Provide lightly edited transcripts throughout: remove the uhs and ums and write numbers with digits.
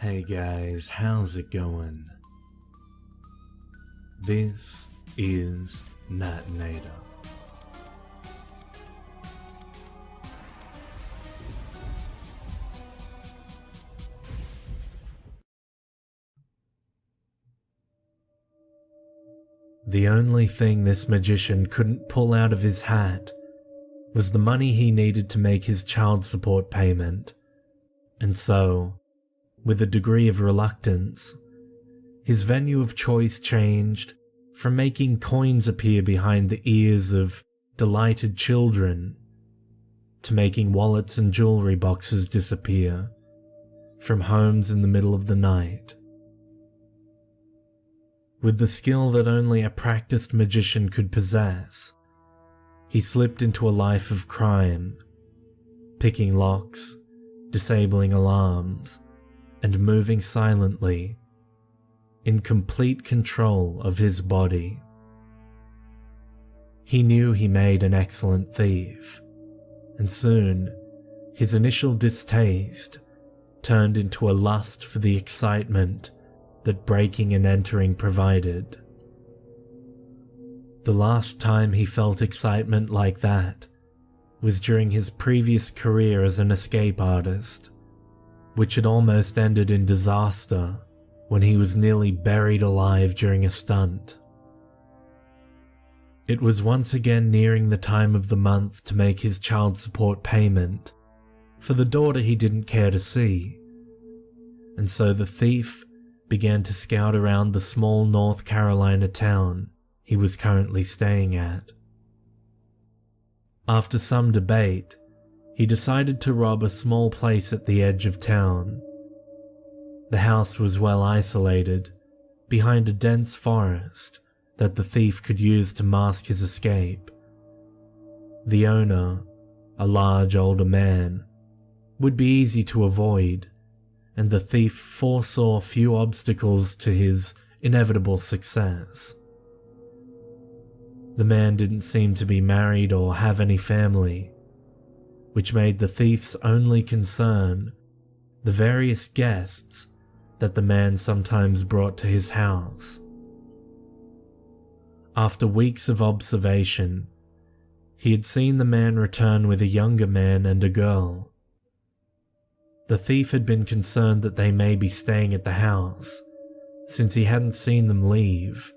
Hey guys, how's it going? This is Natenator. The only thing this magician couldn't pull out of his hat was the money he needed to make his child support payment, and so, with a degree of reluctance, his venue of choice changed from making coins appear behind the ears of delighted children to making wallets and jewelry boxes disappear from homes in the middle of the night. With the skill that only a practiced magician could possess, he slipped into a life of crime, picking locks, disabling alarms, and moving silently, in complete control of his body. He knew he made an excellent thief, and soon his initial distaste turned into a lust for the excitement that breaking and entering provided. The last time he felt excitement like that was during his previous career as an escape artist, which had almost ended in disaster when he was nearly buried alive during a stunt. It was once again nearing the time of the month to make his child support payment for the daughter he didn't care to see, and so the thief began to scout around the small North Carolina town he was currently staying at. After some debate, he decided to rob a small place at the edge of town. The house was well isolated, behind a dense forest that the thief could use to mask his escape. The owner, a large older man, would be easy to avoid, and the thief foresaw few obstacles to his inevitable success. The man didn't seem to be married or have any family, which made the thief's only concern the various guests that the man sometimes brought to his house. After weeks of observation, he had seen the man return with a younger man and a girl. The thief had been concerned that they may be staying at the house, since he hadn't seen them leave,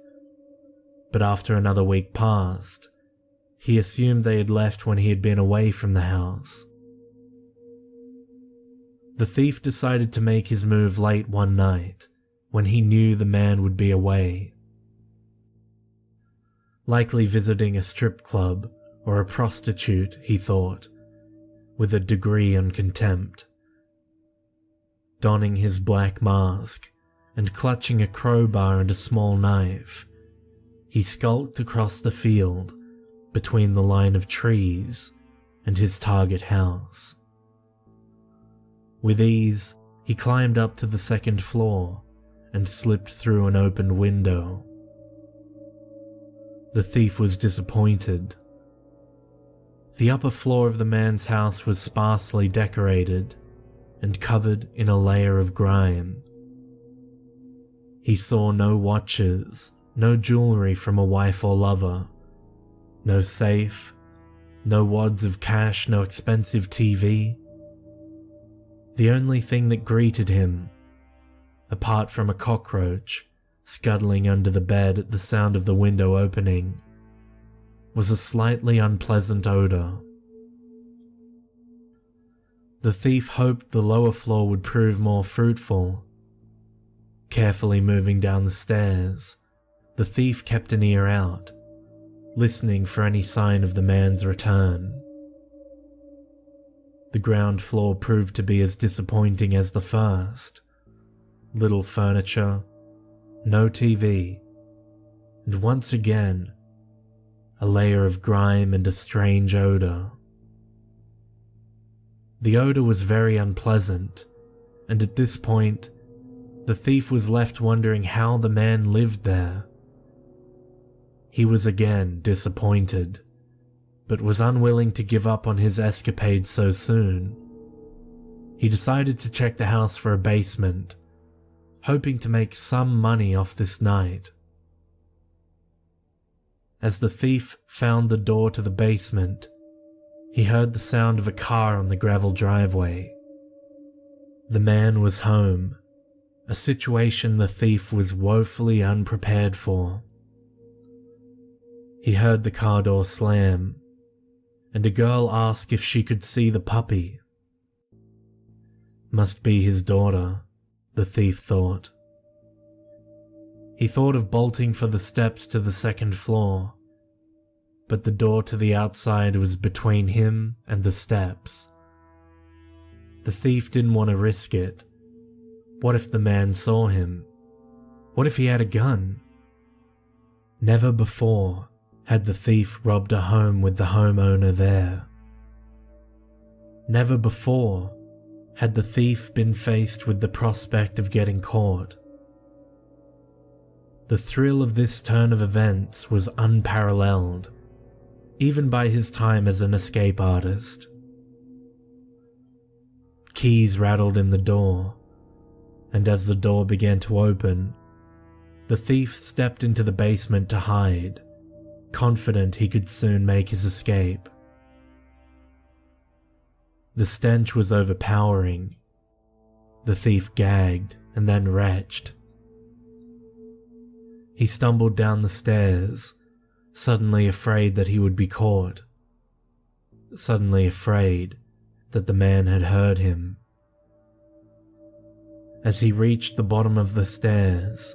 but after another week passed, he assumed they had left when he had been away from the house. The thief decided to make his move late one night, when he knew the man would be away. Likely visiting a strip club or a prostitute, he thought, with a degree in contempt. Donning his black mask and clutching a crowbar and a small knife, he skulked across the field between the line of trees and his target house. With ease, he climbed up to the second floor and slipped through an opened window. The thief was disappointed. The upper floor of the man's house was sparsely decorated and covered in a layer of grime. He saw no watches, no jewelry from a wife or lover, no safe, no wads of cash, no expensive TV. The only thing that greeted him, apart from a cockroach scuttling under the bed at the sound of the window opening, was a slightly unpleasant odor. The thief hoped the lower floor would prove more fruitful. Carefully moving down the stairs, the thief kept an ear out, listening for any sign of the man's return. The ground floor proved to be as disappointing as the first. Little furniture, no TV, and once again, a layer of grime and a strange odor. The odor was very unpleasant, and at this point, the thief was left wondering how the man lived there. He was again disappointed, but was unwilling to give up on his escapade so soon. He decided to check the house for a basement hoping to make some money off this night. As the thief found the door to the basement, he heard the sound of a car on the gravel driveway. The man was home, a situation the thief was woefully unprepared for. He heard the car door slam, and a girl ask if she could see the puppy. Must be his daughter, the thief thought. He thought of bolting for the steps to the second floor, but the door to the outside was between him and the steps. The thief didn't want to risk it. What if the man saw him? What if he had a gun? Never before had the thief robbed a home with the homeowner there. Never before had the thief been faced with the prospect of getting caught. The thrill of this turn of events was unparalleled, even by his time as an escape artist. Keys rattled in the door, and as the door began to open, the thief stepped into the basement to hide, confident he could soon make his escape. The stench was overpowering. The thief gagged and then retched. He stumbled down the stairs, suddenly afraid that he would be caught, suddenly afraid that the man had heard him. As he reached the bottom of the stairs,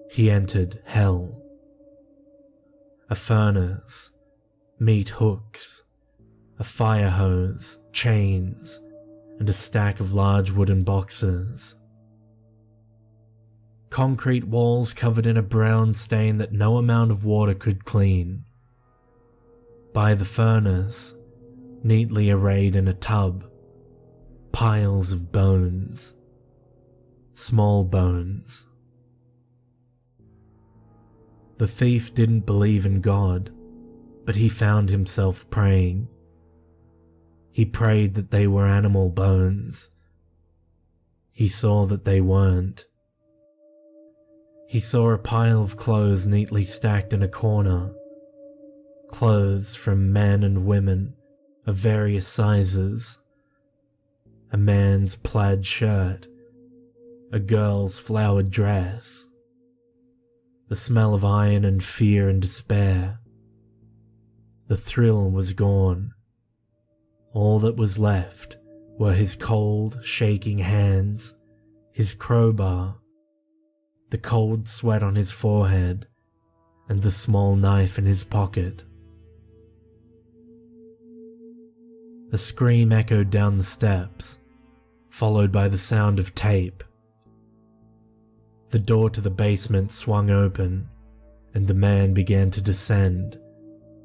he entered hell. A furnace, meat hooks, a fire hose, chains, and a stack of large wooden boxes. Concrete walls covered in a brown stain that no amount of water could clean. By the furnace, neatly arrayed in a tub, piles of bones. Small bones. The thief didn't believe in God, but he found himself praying. He prayed that they were animal bones. He saw that they weren't. He saw a pile of clothes neatly stacked in a corner. Clothes from men and women of various sizes. A man's plaid shirt. A girl's flowered dress. The smell of iron and fear and despair. The thrill was gone. All that was left were his cold, shaking hands, his crowbar, the cold sweat on his forehead, and the small knife in his pocket. A scream echoed down the steps, followed by the sound of tape. The door to the basement swung open, and the man began to descend,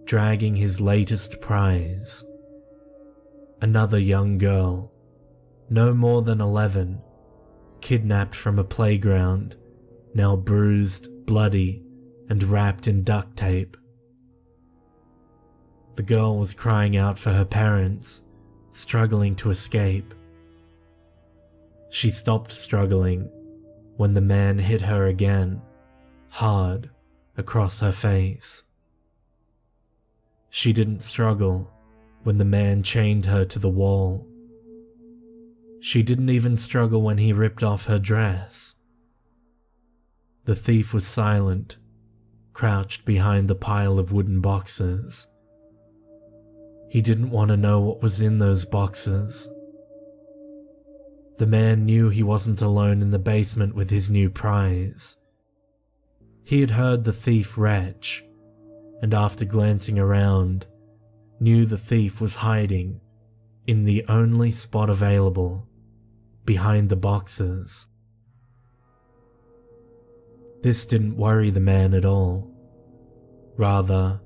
dragging his latest prize. Another young girl, no more than 11, kidnapped from a playground, now bruised, bloody, and wrapped in duct tape. The girl was crying out for her parents, struggling to escape. She stopped struggling when the man hit her again, hard, across her face. She didn't struggle when the man chained her to the wall. She didn't even struggle when he ripped off her dress. The thief was silent, crouched behind the pile of wooden boxes. He didn't want to know what was in those boxes. The man knew he wasn't alone in the basement with his new prize. He had heard the thief retch, and after glancing around, knew the thief was hiding in the only spot available, behind the boxes. This didn't worry the man at all. Rather,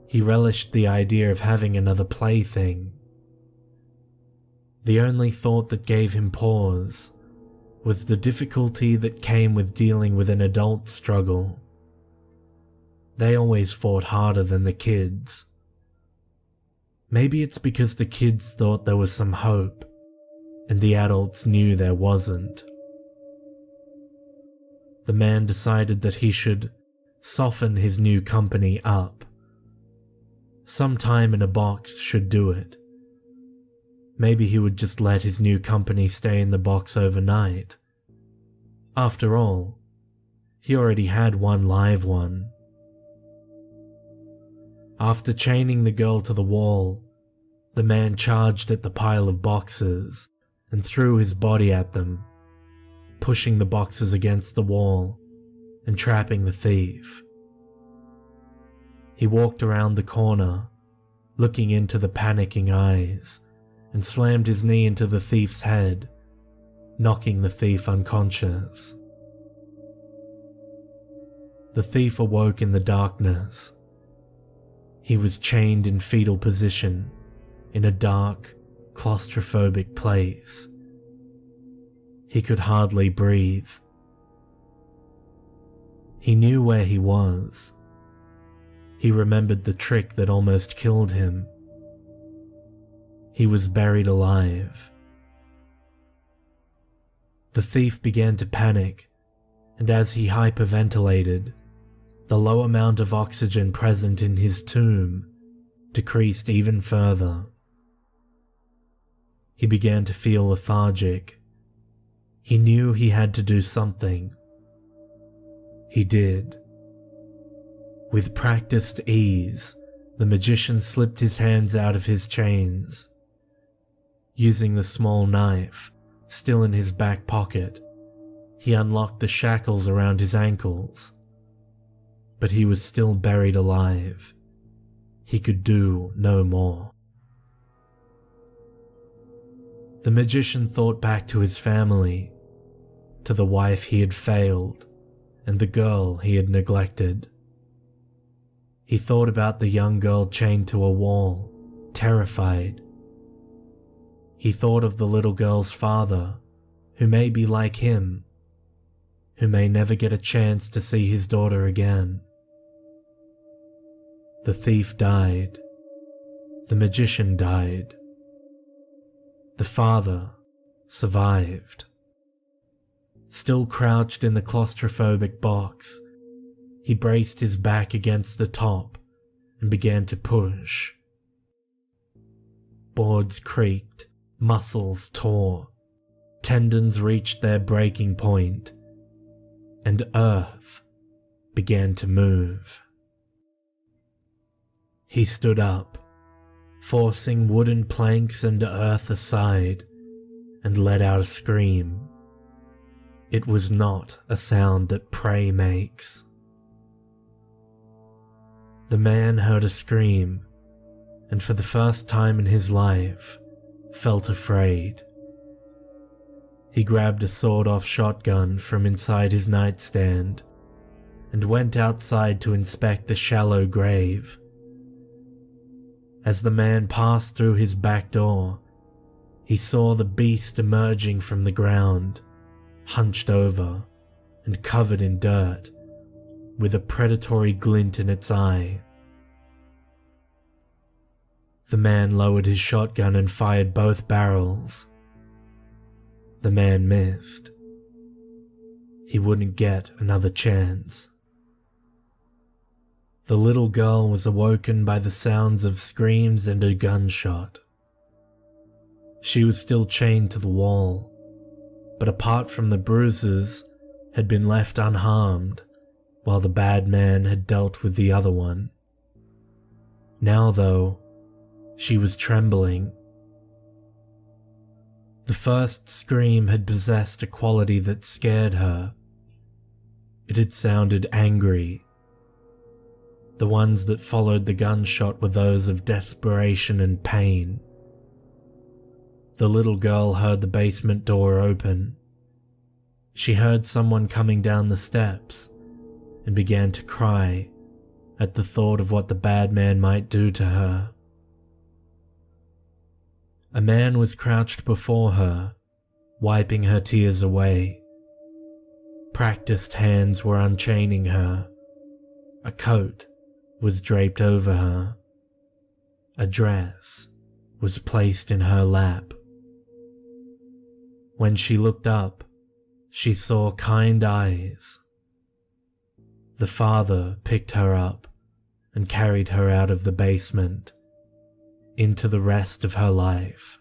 he relished the idea of having another plaything. The only thought that gave him pause was the difficulty that came with dealing with an adult struggle. They always fought harder than the kids. Maybe it's because the kids thought there was some hope, and the adults knew there wasn't. the man decided that he should soften his new company up. Some time in a box should do it. Maybe he would just let his new company stay in the box overnight. After all, he already had one live one. After chaining the girl to the wall, the man charged at the pile of boxes and threw his body at them, pushing the boxes against the wall and trapping the thief. He walked around the corner, looking into the panicking eyes, and slammed his knee into the thief's head, knocking the thief unconscious. The thief awoke in the darkness. He was chained in fetal position in a dark, claustrophobic place. He could hardly breathe. He knew where he was. He remembered the trick that almost killed him. He was buried alive. The thief began to panic, and as he hyperventilated, the low amount of oxygen present in his tomb decreased even further. He began to feel lethargic. He knew he had to do something. He did. With practiced ease, the magician slipped his hands out of his chains. Using the small knife still in his back pocket, he unlocked the shackles around his ankles. But he was still buried alive. He could do no more. The magician thought back to his family, to the wife he had failed and the girl he had neglected. He thought about the young girl chained to a wall, terrified. He thought of the little girl's father, who may be like him, who may never get a chance to see his daughter again. The thief died. The magician died. The father survived. Still crouched in the claustrophobic box, he braced his back against the top and began to push. Boards creaked, muscles tore, tendons reached their breaking point, and earth began to move. He stood up, forcing wooden planks and earth aside, and let out a scream. It was not a sound that prey makes. The man heard a scream, and for the first time in his life, felt afraid. He grabbed a sawed-off shotgun from inside his nightstand and went outside to inspect the shallow grave. As the man passed through his back door, he saw the beast emerging from the ground, hunched over and covered in dirt, with a predatory glint in its eye. The man lowered his shotgun and fired both barrels. The man missed. He wouldn't get another chance. The little girl was awoken by the sounds of screams and a gunshot. She was still chained to the wall, but apart from the bruises, had been left unharmed while the bad man had dealt with the other one. Now, though, she was trembling. The first scream had possessed a quality that scared her. It had sounded angry. The ones that followed the gunshot were those of desperation and pain. The little girl heard the basement door open. She heard someone coming down the steps and began to cry at the thought of what the bad man might do to her. A man was crouched before her, wiping her tears away. Practiced hands were unchaining her. A coat was draped over her. A dress was placed in her lap. When she looked up, she saw kind eyes The father picked her up and carried her out of the basement into the rest of her life.